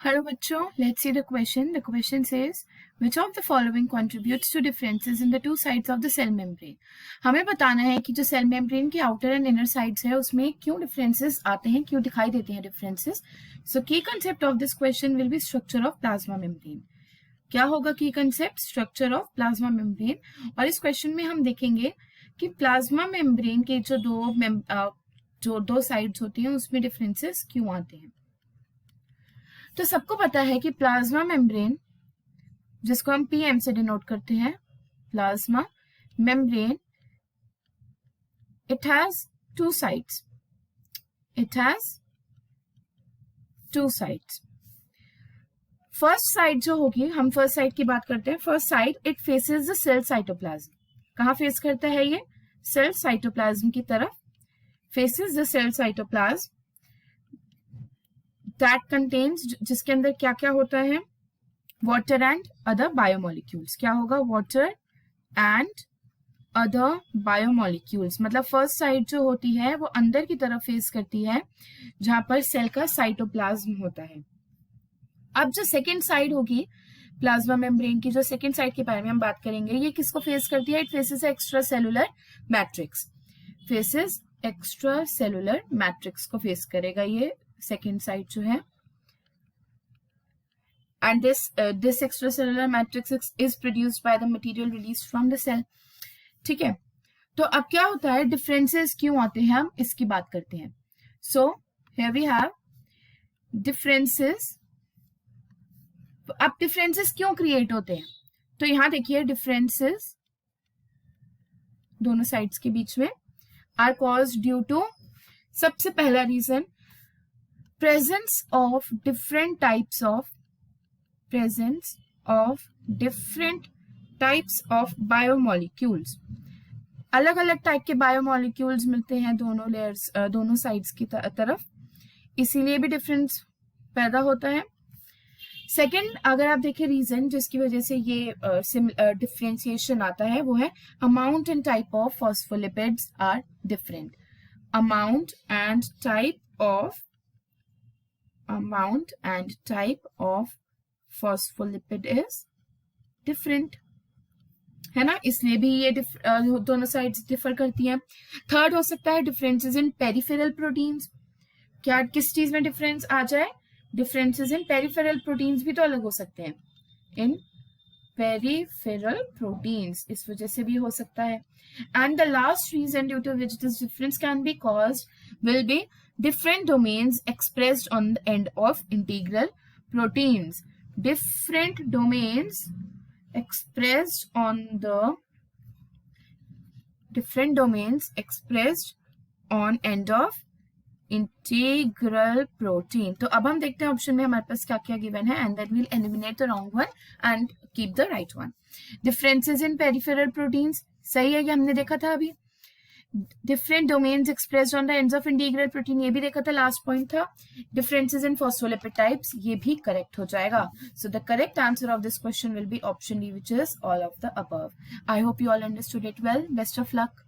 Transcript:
Hello बच्चों, let's see the question. The question says, which of the following contributes to differences in the two sides of the cell membrane? हमें बताना है कि जो cell membrane की outer and inner sides है उसमें क्यों डिफरेंसेस आते हैं, क्यों दिखाई देते हैं डिफरेंसेस. सो की concept of this question will be structure of plasma membrane. क्या होगा की concept? Structure of plasma membrane. और इस क्वेश्चन में हम देखेंगे कि प्लाज्मा मेम्ब्रेन के जो दो साइड्स होती हैं उसमें डिफरेंसेस क्यों आते हैं. तो सबको पता है कि प्लाज्मा मेम्ब्रेन, जिसको हम पीएम से डिनोट करते हैं, plasma membrane, it has two sides. First side जो होगी, हम फर्स्ट साइड की बात करते हैं. First side it faces the cell cytoplasm. कहाँ फेस करता है ये? सेल साइटोप्लाज्म की तरफ. Faces the cell cytoplasm that contains, जिसके अंदर क्या क्या होता है? Water and other biomolecules. क्या होगा? Water and other biomolecules. मतलब फर्स्ट साइड जो होती है वो अंदर की तरफ फेस करती है जहां पर सेल का साइटोप्लाज्म होता है. अब जो सेकेंड साइड होगी प्लाज्मा मेम्ब्रेन की, जो सेकेंड साइड के बारे में हम बात करेंगे, ये किसको फेस करती है? It faces extracellular matrix. Faces extracellular matrix को फेस करेगा ये सेकेंड साइड जो है. And this extracellular matrix is produced by the material released from the cell. ठीक है. तो अब क्या होता है, डिफरेंसेस क्यों आते हैं, हम इसकी बात करते हैं. So here we have differences. अब डिफरेंसेस क्यों क्रिएट होते हैं? तो यहां देखिए, डिफरेंसेस दोनों साइड्स के बीच में आर कॉज्ड ड्यू टू, सबसे पहला reason, presence of different types of biomolecules. अलग अलग टाइप के बायोमोलिक्यूल्स मिलते हैं दोनों लेयर्स, दोनों साइड्स की तरफ, इसीलिए भी डिफरेंस पैदा होता है. सेकेंड, अगर आप देखें रीजन जिसकी वजह से ये डिफरेंशिएशन आता है, वो है amount and type of phospholipids are different. Amount and type of phospholipid is different, है ना. इसलिए भी ये दोनों साइड्स डिफर करती हैं. थर्ड हो सकता है डिफरेंसेस इन पेरिफेरल प्रोटीन्स. क्या किस चीज में डिफरेंस आ जाए? डिफरेंसेस इन पेरिफेरल प्रोटीन्स भी तो अलग हो सकते हैं. इन पेरिफेरल प्रोटीन्स, इस वजह से भी हो सकता है. And the last reason due to which this difference can be caused will be different domains expressed on the end of integral proteins. Different domains expressed on end of integral protein. तो अब हम देखते हैं option में हमारे पास क्या क्या given है, and then we'll eliminate the wrong one and keep the right one. Differences in peripheral proteins, सही है, ये हमने देखा था अभी. Different domains expressed on the ends of integral protein, ये भी देखा था, लास्ट पॉइंट था. डिफरेंसेस इन फॉस्फोलिपिड टाइप्स, ये भी करेक्ट हो जाएगा. So the correct answer of this question will be option D, which is all of the above. I hope you all understood it well. Best of luck.